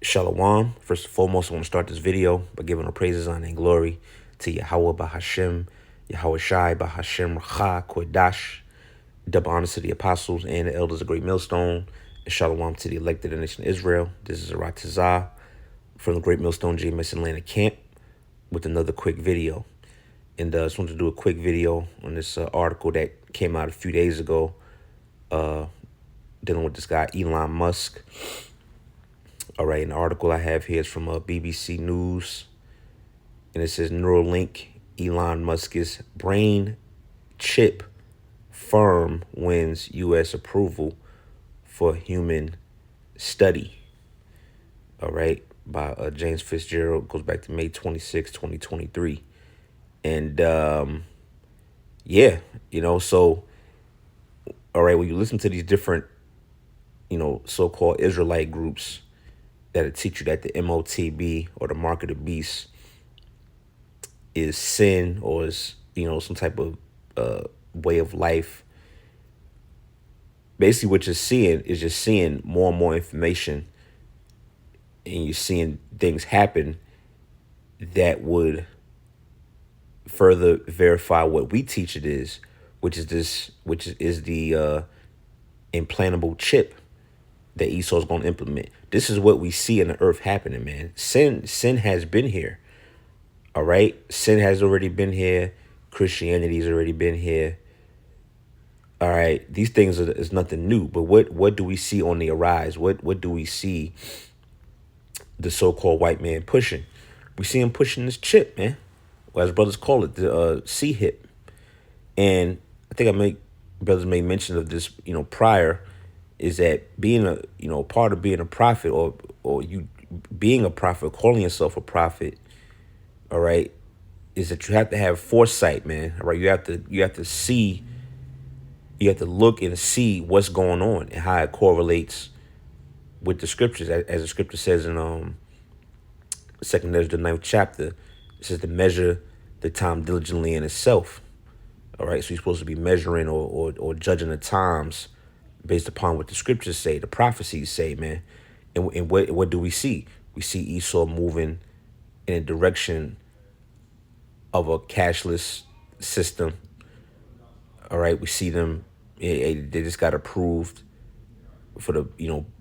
Shalom. First and foremost, I want to start this video by giving the praises, honor, and glory to Yahweh Bahashem, Yahweh Shai Bahashem Racha Kodash. Double honors to the apostles and the elders of Great Millstone. And shalom to the elected of the nation of Israel. This is Aratazah from the Great Millstone GMS Atlanta camp with another quick video. And I just wanted to do a quick video on this article that came out a few days ago dealing with this guy, Elon Musk. All right, an article I have here is from BBC News, and it says Neuralink, Elon Musk's brain chip firm wins U.S. approval for human study. All right, by James Fitzgerald, goes back to May 26, 2023. And yeah, so, all right, when you listen to these different, so-called Israelite groups, that'll teach you that the MOTB or the mark of the beast is sin or is, some type of way of life. Basically, what you're seeing is just seeing more and more information, and you're seeing things happen that would further verify what we teach it is, which is the implantable chip that Esau's going to implement. This is what we see in the earth happening, man. Sin has been here. All right. Sin has already been here. Christianity's already been here. All right. These things is nothing new. But what do we see on the arise? What do we see the so-called white man pushing? We see him pushing this chip, man. Well, as brothers call it, the C-hip. And I think brothers made mention of this, prior, is that being part of being a prophet, or you being a prophet, calling yourself a prophet, all right, is that you have to have foresight, man. All right, you have to see, you have to look and see what's going on and how it correlates with the scriptures, as the scripture says in Second Ezra, the 9th chapter. It says to measure the time diligently in itself. All right, so you're supposed to be measuring or judging the times based upon what the scriptures say, the prophecies say, man. And what do we see? We see Esau moving in a direction of a cashless system. All right, we see them. They just got approved for the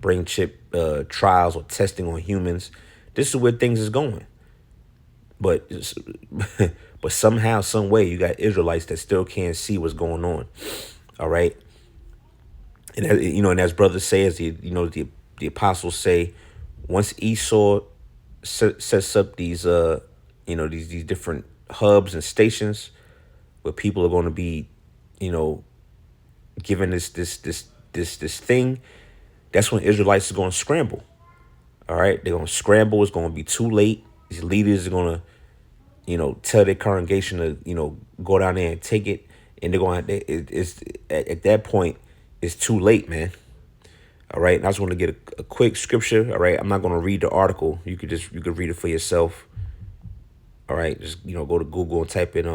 brain chip trials or testing on humans. This is where things is going. But but somehow, some way, you got Israelites that still can't see what's going on. All right. And and as brothers say, as the apostles say, once Esau sets up these these different hubs and stations where people are going to be, given this thing, that's when Israelites are going to scramble. All right, they're going to scramble. It's going to be too late. These leaders are going to, tell their congregation to, go down there and take it, and they're going to. It's at that point, it's too late, man. All right, and I just want to get a quick scripture. All right, I'm not going to read the article. You could read it for yourself. All right, just go to Google and type in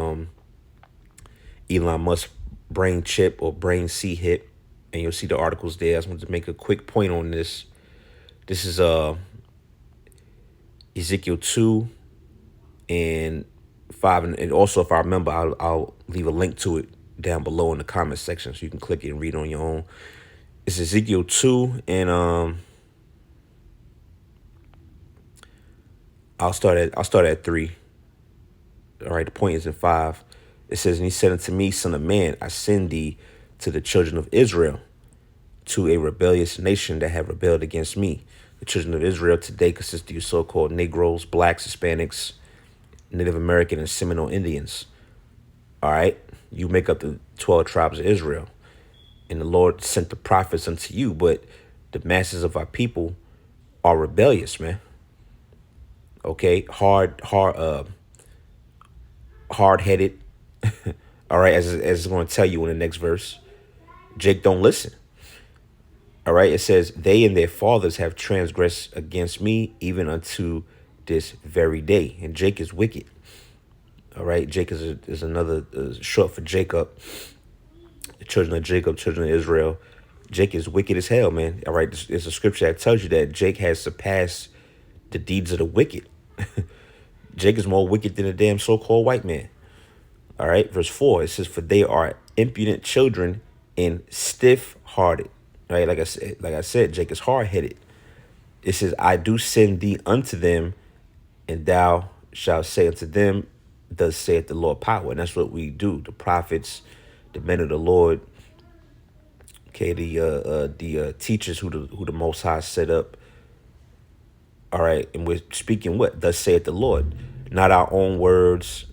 Elon Musk brain chip or brain C-hip, and you'll see the articles there. I just wanted to make a quick point on this. This is Ezekiel 2 and 5, and also, if I remember, I'll leave a link to it down below in the comment section so you can click it and read on your own. It's Ezekiel 2, and I'll start at 3. All right, the point is in 5. It says, and he said unto me, Son of man, I send thee to the children of Israel, to a rebellious nation that have rebelled against me. The children of Israel today consist of your so-called Negroes, blacks, Hispanics, Native American, and Seminole Indians. All right, you make up the 12 tribes of Israel, and the Lord sent the prophets unto you, but the masses of our people are rebellious, man. Okay, hard-headed. All right, as it's going to tell you in the next verse, Jake don't listen. All right, it says, they and their fathers have transgressed against me even unto this very day. And Jake is wicked. All right, Jake is another short for Jacob. The children of Jacob, children of Israel. Jake is wicked as hell, man. All right, there's a scripture that tells you that Jake has surpassed the deeds of the wicked. Jake is more wicked than a damn so-called white man. All right, verse 4, it says, "For they are impudent children and stiff-hearted." Right, like I said, Jake is hard-headed. It says, "I do send thee unto them, and thou shalt say unto them, thus saith the Lord power." And that's what we do. The prophets, the men of the Lord, okay, the teachers who the Most High set up. All right, and we're speaking what? Thus saith the Lord. Not our own words,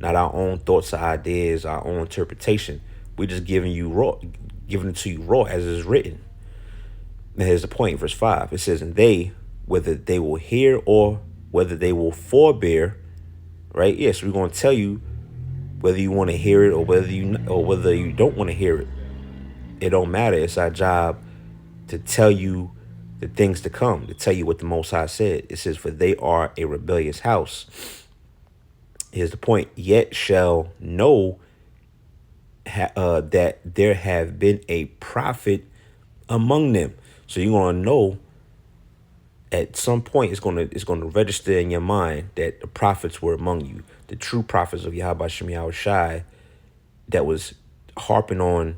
not our own thoughts or ideas, our own interpretation. We're just giving it to you raw as it is written. Now here's the point, verse 5. It says, "And they, whether they will hear or whether they will forbear," right? Yes, we're going to tell you whether you want to hear it or whether you don't want to hear it. It don't matter. It's our job to tell you the things to come, to tell you what the Most High said. It says, "For they are a rebellious house." Here's the point. "Yet shall know that there have been a prophet among them." So you're gonna know at some point. It's gonna register in your mind that the prophets were among you, the true prophets of Yahweh Shem Yahweh Shai, that was harping on,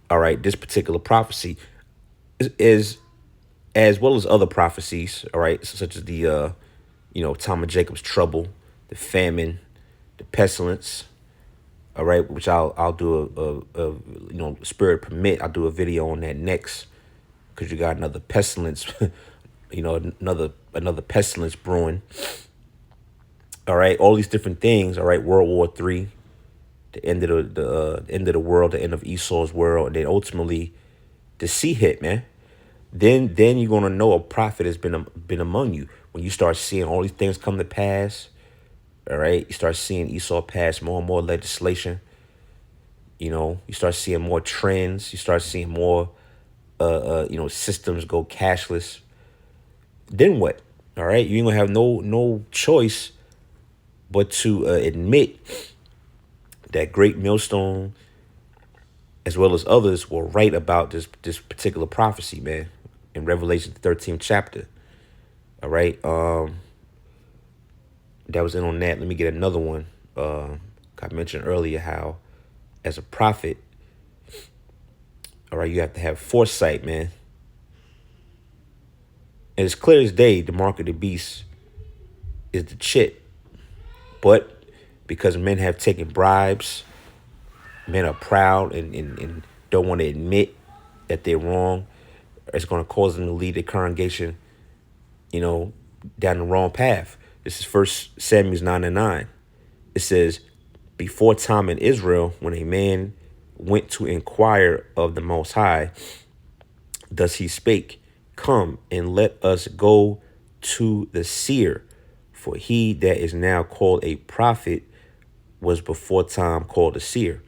all right, this particular prophecy is as well as other prophecies, all right, such as the time of Jacob's trouble, the famine, the pestilence, all right, which I'll do spirit permit, I'll do a video on that next, because you got another pestilence, another pestilence brewing. All right, all these different things. All right, World War III, the end of the end of the world, the end of Esau's world, and then ultimately the sea hit, man. Then you're gonna know a prophet has been among you when you start seeing all these things come to pass. All right, you start seeing Esau pass more and more legislation. You start seeing more trends. You start seeing more, systems go cashless. Then what? All right, you ain't gonna have no choice but to admit that Great Millstone, as well as others, were right about this particular prophecy, man, in Revelation 13th chapter. All right, that was in on that. Let me get another one. I mentioned earlier how, as a prophet, all right, you have to have foresight, man. And it's clear as day, the mark of the beast is the chip. But because men have taken bribes, men are proud and don't want to admit that they're wrong, it's going to cause them to lead the congregation, down the wrong path. This is 1 Samuel 9:9. It says, "Before time in Israel, when a man went to inquire of the Most High, thus he spake, Come and let us go to the seer, for he that is now called a prophet was before time called a seer."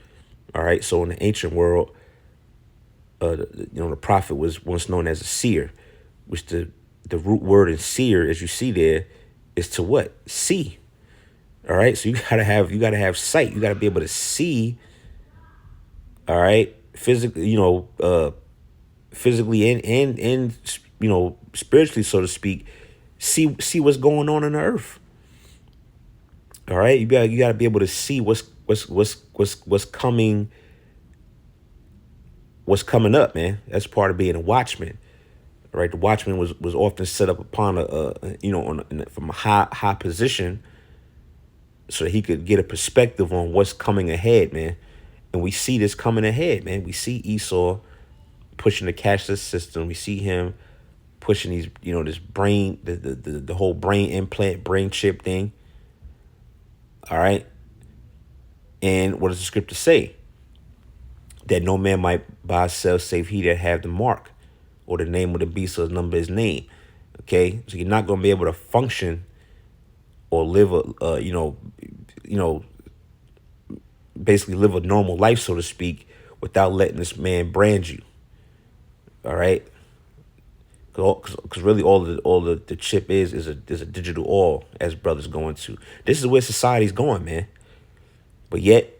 All right. So in the ancient world, the prophet was once known as a seer, which the root word in seer, as you see there, is to what? See. All right. So you gotta have sight. You gotta be able to see. All right. Physically, physically and spiritually, so to speak, see what's going on the earth. All right, you gotta be able to see what's coming, what's coming up, man. That's part of being a watchman. All right, the watchman was often set up upon from a high position, so he could get a perspective on what's coming ahead, man. And we see this coming ahead, man. We see Esau pushing the cashless system. We see him pushing these, this brain, the whole brain implant, brain chip thing. All right. And what does the scripture say? That no man might buy or sell save he that have the mark or the name of the beast or the number of his name. Okay. So you're not going to be able to function or live basically live a normal life, so to speak, without letting this man brand you. All right. Because really all the chip is a digital oil, as brothers going to. This is where society's going, man. But yet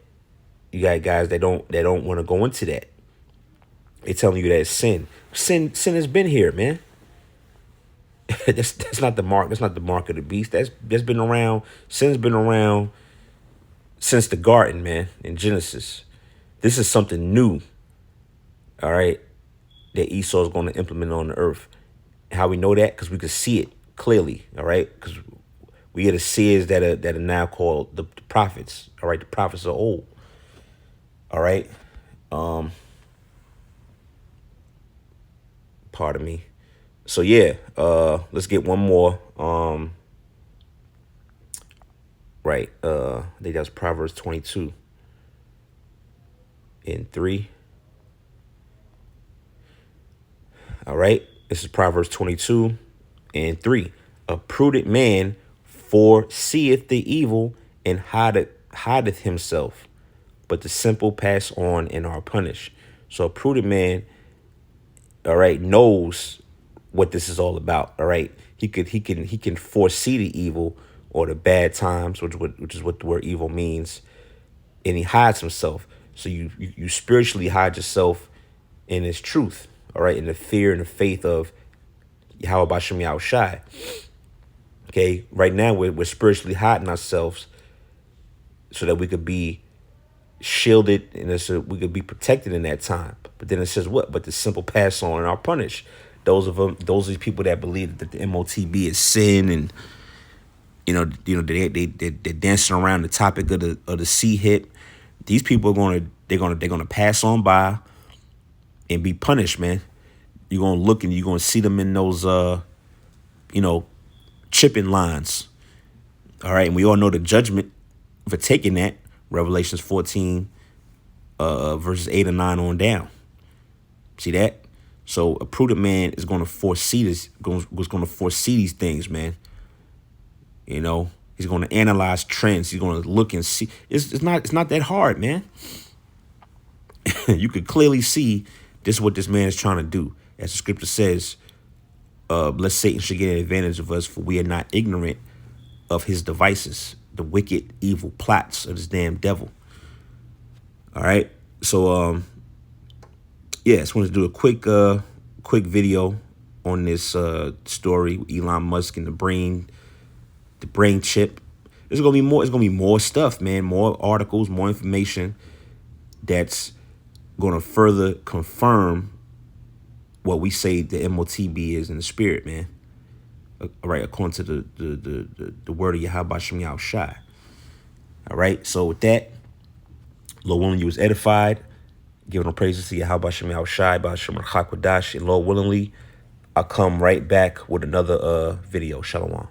you got guys that don't want to go into that. They telling you that it's sin. Sin has been here, man. That's not the mark. That's not the mark of the beast. That's been around. Sin's been around since the garden, man, in Genesis. This is something new, all right, that Esau is going to implement on the earth. How we know that? Because we can see it clearly, all right? Because we are the seers that are now called the prophets, all right? The prophets are old, all right? Pardon me. So yeah, let's get one more. Right. I think that's Proverbs 22 and 3. All right. This is Proverbs 22 and 3. A prudent man foreseeth the evil and hideth himself, but the simple pass on and are punished. So a prudent man, all right, knows what this is all about. All right. He can foresee the evil or the bad times, which is what the word evil means, and he hides himself. So you spiritually hide yourself in his truth, all right, in the fear and the faith of Yahweh Bashem Yahushai. Okay, right now we're spiritually hiding ourselves so that we could be shielded and so we could be protected in that time. But then it says what? But the simple pass on and are punished. Those are the people that believe that the MOTB is sin, and they're dancing around the topic of the C hit. These people are they're gonna pass on by and be punished, man. You're gonna look and you're gonna see them in those chipping lines. All right, and we all know the judgment for taking that. Revelations 14, verses 8 and 9 on down. See that? So a prudent man is gonna foresee this. Was gonna foresee these things, man. He's gonna analyze trends. He's gonna look and see. It's not that hard, man. You could clearly see this is what this man is trying to do. As the scripture says, lest Satan should get an advantage of us, for we are not ignorant of his devices, the wicked, evil plots of this damn devil. All right. So, yeah, I just wanted to do a quick video on this story with Elon Musk and the brain chip. There's gonna be more. It's gonna be more stuff, man. More articles, more information that's gonna further confirm what we say the MOTB is in the spirit, man. All right, according to the word of Yahweh Shem Yahushai. All right, so with that, Lord willing, you was edified. Giving all praises to Yahweh Shem Yahushai, B'Hashem Rachak Wadash, and Lord willingly, I'll come right back with another video. Shalom.